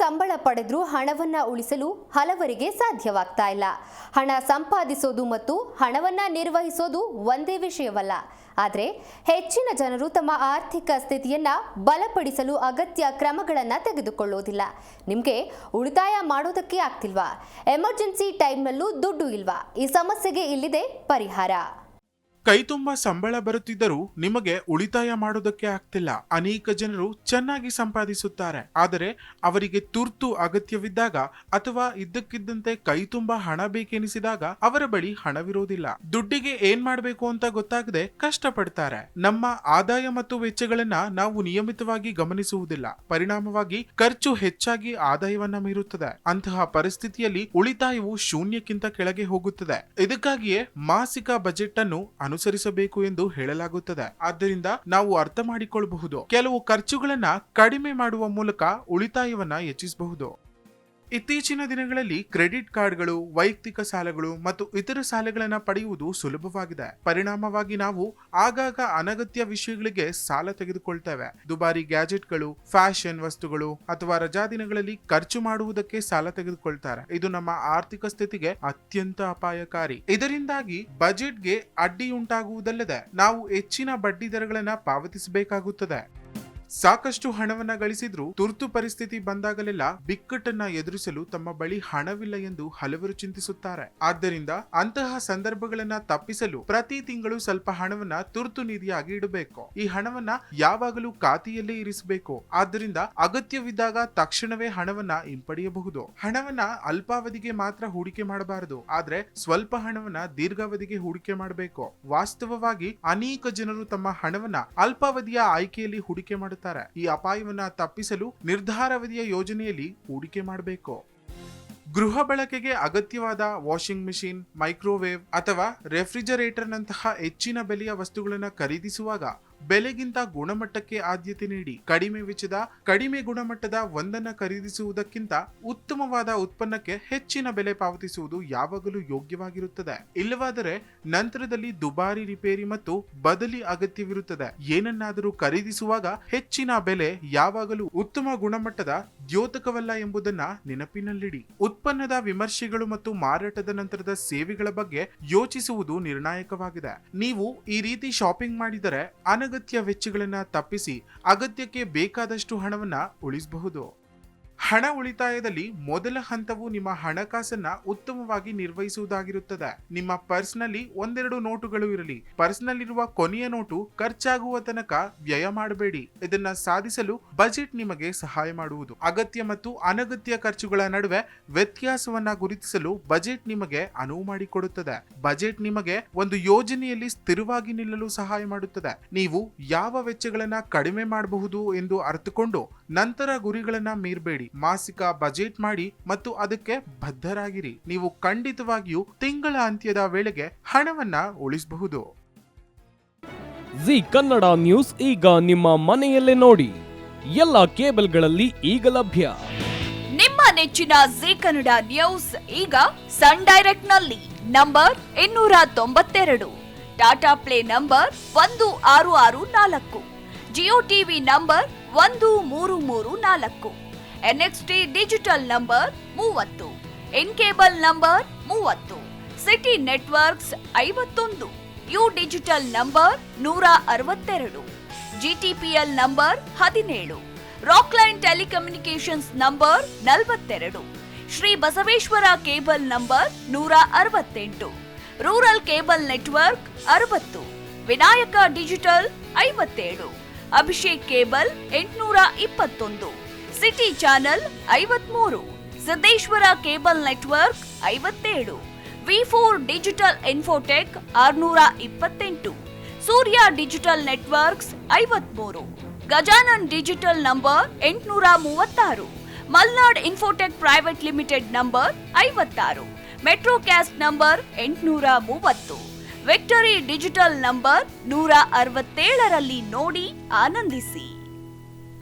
ಸಂಬಳ ಪಡೆದ್ರೂ ಹಣವನ್ನ ಉಳಿಸಲು ಹಲವರಿಗೆ ಸಾಧ್ಯವಾಗ್ತಾ ಇಲ್ಲ. ಹಣ ಸಂಪಾದಿಸೋದು ಮತ್ತು ಹಣವನ್ನ ನಿರ್ವಹಿಸೋದು ಒಂದೇ ವಿಷಯವಲ್ಲ. ಆದರೆ ಹೆಚ್ಚಿನ ಜನರು ತಮ್ಮ ಆರ್ಥಿಕ ಸ್ಥಿತಿಯನ್ನ ಬಲಪಡಿಸಲು ಅಗತ್ಯ ಕ್ರಮಗಳನ್ನು ತೆಗೆದುಕೊಳ್ಳೋದಿಲ್ಲ. ನಿಮಗೆ ಉಳಿತಾಯ ಮಾಡೋದಕ್ಕೆ ಆಗ್ತಿಲ್ವಾ? ಎಮರ್ಜೆನ್ಸಿ ಟೈಮ್ನಲ್ಲೂ ದುಡ್ಡು ಇಲ್ವಾ? ಈ ಸಮಸ್ಯೆಗೆ ಇಲ್ಲಿದೆ ಪರಿಹಾರ. ಕೈತುಂಬ ಸಂಬಳ ಬರುತ್ತಿದ್ದರೂ ನಿಮಗೆ ಉಳಿತಾಯ ಮಾಡೋದಕ್ಕೆ ಆಗ್ತಿಲ್ಲ. ಅನೇಕ ಜನರು ಚೆನ್ನಾಗಿ ಸಂಪಾದಿಸುತ್ತಾರೆ, ಆದರೆ ಅವರಿಗೆ ತುರ್ತು ಅಗತ್ಯವಿದ್ದಾಗ ಅಥವಾ ಇದ್ದಕ್ಕಿದ್ದಂತೆ ಕೈತುಂಬ ಹಣ ಬೇಕೆನಿಸಿದಾಗ ಅವರ ಬಳಿ ಹಣವಿರೋದಿಲ್ಲ. ದುಡ್ಡಿಗೆ ಏನ್ ಮಾಡಬೇಕು ಅಂತ ಗೊತ್ತಾಗದೆ ಕಷ್ಟಪಡ್ತಾರೆ. ನಮ್ಮ ಆದಾಯ ಮತ್ತು ವೆಚ್ಚಗಳನ್ನ ನಾವು ನಿಯಮಿತವಾಗಿ ಗಮನಿಸುವುದಿಲ್ಲ. ಪರಿಣಾಮವಾಗಿ ಖರ್ಚು ಹೆಚ್ಚಾಗಿ ಆದಾಯವನ್ನ ಮೀರುತ್ತದೆ. ಅಂತಹ ಪರಿಸ್ಥಿತಿಯಲ್ಲಿ ಉಳಿತಾಯವು ಶೂನ್ಯಕ್ಕಿಂತ ಕೆಳಗೆ ಹೋಗುತ್ತದೆ. ಇದಕ್ಕಾಗಿಯೇ ಮಾಸಿಕ ಬಜೆಟ್ ಅನ್ನು ಅನುಸರಿಸಬೇಕು ಎಂದು ಹೇಳಲಾಗುತ್ತದೆ. ಆದ್ದರಿಂದ ನಾವು ಅರ್ಥ ಮಾಡಿಕೊಳ್ಳಬಹುದು, ಕೆಲವು ಖರ್ಚುಗಳನ್ನ ಕಡಿಮೆ ಮಾಡುವ ಮೂಲಕ ಉಳಿತಾಯವನ್ನ ಹೆಚ್ಚಿಸಬಹುದು. ಇತ್ತೀಚಿನ ದಿನಗಳಲ್ಲಿ ಕ್ರೆಡಿಟ್ ಕಾರ್ಡ್ಗಳು, ವೈಯಕ್ತಿಕ ಸಾಲಗಳು ಮತ್ತು ಇತರ ಸಾಲಗಳನ್ನು ಪಡೆಯುವುದು ಸುಲಭವಾಗಿದೆ. ಪರಿಣಾಮವಾಗಿ ನಾವು ಆಗಾಗ ಅನಗತ್ಯ ವಿಷಯಗಳಿಗೆ ಸಾಲ ತೆಗೆದುಕೊಳ್ತೇವೆ. ದುಬಾರಿ ಗ್ಯಾಜೆಟ್ಗಳು, ಫ್ಯಾಷನ್ ವಸ್ತುಗಳು ಅಥವಾ ರಜಾ ದಿನಗಳಲ್ಲಿ ಖರ್ಚು ಮಾಡುವುದಕ್ಕೆ ಸಾಲ ತೆಗೆದುಕೊಳ್ತಾರೆ. ಇದು ನಮ್ಮ ಆರ್ಥಿಕ ಸ್ಥಿತಿಗೆ ಅತ್ಯಂತ ಅಪಾಯಕಾರಿ. ಇದರಿಂದಾಗಿ ಬಜೆಟ್ಗೆ ಅಡ್ಡಿಯುಂಟಾಗುವುದಲ್ಲದೆ ನಾವು ಹೆಚ್ಚಿನ ಬಡ್ಡಿ ದರಗಳನ್ನ ಪಾವತಿಸಬೇಕಾಗುತ್ತದೆ. ಸಾಕಷ್ಟು ಹಣವನ್ನ ಗಳಿಸಿದ್ರೂ ತುರ್ತು ಪರಿಸ್ಥಿತಿ ಬಂದಾಗಲೆಲ್ಲ ಬಿಕ್ಕಟ್ಟನ್ನ ಎದುರಿಸಲು ತಮ್ಮ ಬಳಿ ಹಣವಿಲ್ಲ ಎಂದು ಹಲವರು ಚಿಂತಿಸುತ್ತಾರೆ. ಆದ್ದರಿಂದ ಅಂತಹ ಸಂದರ್ಭಗಳನ್ನ ತಪ್ಪಿಸಲು ಪ್ರತಿ ತಿಂಗಳು ಸ್ವಲ್ಪ ಹಣವನ್ನ ತುರ್ತು ನಿಧಿಯಾಗಿ ಇಡಬೇಕು. ಈ ಹಣವನ್ನ ಯಾವಾಗಲೂ ಖಾತೆಯಲ್ಲೇ ಇರಿಸಬೇಕು. ಆದ್ದರಿಂದ ಅಗತ್ಯವಿದ್ದಾಗ ತಕ್ಷಣವೇ ಹಣವನ್ನ ಹಿಂಪಡೆಯಬಹುದು. ಹಣವನ್ನ ಅಲ್ಪಾವಧಿಗೆ ಮಾತ್ರ ಹೂಡಿಕೆ ಮಾಡಬಾರದು, ಆದ್ರೆ ಸ್ವಲ್ಪ ಹಣವನ್ನ ದೀರ್ಘಾವಧಿಗೆ ಹೂಡಿಕೆ ಮಾಡಬೇಕು. ವಾಸ್ತವವಾಗಿ ಅನೇಕ ಜನರು ತಮ್ಮ ಹಣವನ್ನ ಅಲ್ಪಾವಧಿಯ ಆಯ್ಕೆಯಲ್ಲಿ ಹೂಡಿಕೆ ಮಾಡುತ್ತಾರೆ. ಈ ಅಪಾಯವನ್ನ ತಪ್ಪಿಸಲು ನಿರ್ಧಾರಾವಧಿಯ ಯೋಜನೆಯಲ್ಲಿ ಹೂಡಿಕೆ ಮಾಡಬೇಕು. ಗೃಹ ಬಳಕೆಗೆ ಅಗತ್ಯವಾದ ವಾಷಿಂಗ್ ಮಿಷಿನ್, ಮೈಕ್ರೋವೇವ್ ಅಥವಾ ರೆಫ್ರಿಜರೇಟರ್ ನಂತಹ ಹೆಚ್ಚಿನ ಬೆಲೆಯ ವಸ್ತುಗಳನ್ನು ಖರೀದಿಸುವಾಗ ಬೆಲೆಗಿಂತ ಗುಣಮಟ್ಟಕ್ಕೆ ಆದ್ಯತೆ ನೀಡಿ. ಕಡಿಮೆ ವೆಚ್ಚದ ಕಡಿಮೆ ಗುಣಮಟ್ಟದ ಒಂದನ್ನ ಖರೀದಿಸುವುದಕ್ಕಿಂತ ಉತ್ತಮವಾದ ಉತ್ಪನ್ನಕ್ಕೆ ಹೆಚ್ಚಿನ ಬೆಲೆ ಪಾವತಿಸುವುದು ಯಾವಾಗಲೂ ಯೋಗ್ಯವಾಗಿರುತ್ತದೆ. ಇಲ್ಲವಾದರೆ ನಂತರದಲ್ಲಿ ದುಬಾರಿ ರಿಪೇರಿ ಮತ್ತು ಬದಲಿ ಅಗತ್ಯವಿರುತ್ತದೆ. ಏನನ್ನಾದರೂ ಖರೀದಿಸುವಾಗ ಹೆಚ್ಚಿನ ಬೆಲೆ ಯಾವಾಗಲೂ ಉತ್ತಮ ಗುಣಮಟ್ಟದ ದ್ಯೋತಕವಲ್ಲ ಎಂಬುದನ್ನ ನೆನಪಿನಲ್ಲಿಡಿ. ಉತ್ಪನ್ನದ ವಿಮರ್ಶೆಗಳು ಮತ್ತು ಮಾರಾಟದ ನಂತರದ ಸೇವೆಗಳ ಬಗ್ಗೆ ಯೋಚಿಸುವುದು ನಿರ್ಣಾಯಕವಾಗಿದೆ. ನೀವು ಈ ರೀತಿ ಶಾಪಿಂಗ್ ಮಾಡಿದರೆ ಅನಗತ್ಯ ವೆಚ್ಚಗಳನ್ನ ತಪ್ಪಿಸಿ ಅಗತ್ಯಕ್ಕೆ ಬೇಕಾದಷ್ಟು ಹಣವನ್ನ ಉಳಿಸಬಹುದು. ಹಣ ಉಳಿತಾಯದಲ್ಲಿ ಮೊದಲ ಹಂತವು ನಿಮ್ಮ ಹಣಕಾಸನ್ನ ಉತ್ತಮವಾಗಿ ನಿರ್ವಹಿಸುವುದಾಗಿರುತ್ತದೆ. ನಿಮ್ಮ ಪರ್ಸ್ನಲ್ಲಿ ಒಂದೆರಡು ನೋಟುಗಳು ಇರಲಿ. ಪರ್ಸ್ನಲ್ಲಿರುವ ಕೊನೆಯ ನೋಟು ಖರ್ಚಾಗುವ ತನಕ ವ್ಯಯ ಮಾಡಬೇಡಿ. ಇದನ್ನ ಸಾಧಿಸಲು ಬಜೆಟ್ ನಿಮಗೆ ಸಹಾಯ ಮಾಡುವುದು. ಅಗತ್ಯ ಮತ್ತು ಅನಗತ್ಯ ಖರ್ಚುಗಳ ನಡುವೆ ವ್ಯತ್ಯಾಸವನ್ನ ಗುರುತಿಸಲು ಬಜೆಟ್ ನಿಮಗೆ ಅನುವು ಮಾಡಿಕೊಡುತ್ತದೆ. ಬಜೆಟ್ ನಿಮಗೆ ಒಂದು ಯೋಜನೆಯಲ್ಲಿ ಸ್ಥಿರವಾಗಿ ನಿಲ್ಲಲು ಸಹಾಯ ಮಾಡುತ್ತದೆ. ನೀವು ಯಾವ ವೆಚ್ಚಗಳನ್ನ ಕಡಿಮೆ ಮಾಡಬಹುದು ಎಂದು ಅರ್ಥಕೊಂಡು ನಂತರ ಗುರಿಗಳನ್ನ ಮೀರಬೇಡಿ. ಮಾಸಿಕ ಬಜೆಟ್ ಮಾಡಿ ಮತ್ತು ಅದಕ್ಕೆ ಬದ್ಧರಾಗಿರಿ. ನೀವು ಖಂಡಿತವಾಗಿಯೂ ತಿಂಗಳ ಅಂತ್ಯದ ವೇಳೆಗೆ ಹಣವನ್ನ ಉಳಿಸಬಹುದು. ಜಿ ಕನ್ನಡ ನ್ಯೂಸ್ ಈಗ ನಿಮ್ಮ ಮನೆಯಲ್ಲೇ ನೋಡಿ. ಎಲ್ಲ ಕೇಬಲ್ಗಳಲ್ಲಿ ಈಗ ಲಭ್ಯ. ನಿಮ್ಮ ನೆಚ್ಚಿನ ಜಿ ಕನ್ನಡ ನ್ಯೂಸ್ ಈಗ ಸನ್ ಡೈರೆಕ್ಟ್ ನಲ್ಲಿ number 292, Tata play number 1664, Jio TV number 1334, NXT digital number 30, N cable number 30, city networks 51, U digital number 162, GTPL number 17, Rockline telecommunications number 42, Shri Basaveshwara cable number 168, rural cable network 60, Vinayaka digital 57, Abhishek cable 821, city channel 53, Siddeshwara cable network 57, ವಿ4 digital infotech 628, Surya digital networks 53, Gajanan digital number 836, Malnad infotech private limited number 56, Metrocast number 830, victory digital number 167ರಲ್ಲಿ ನೋಡಿ ಆನಂದಿಸಿ.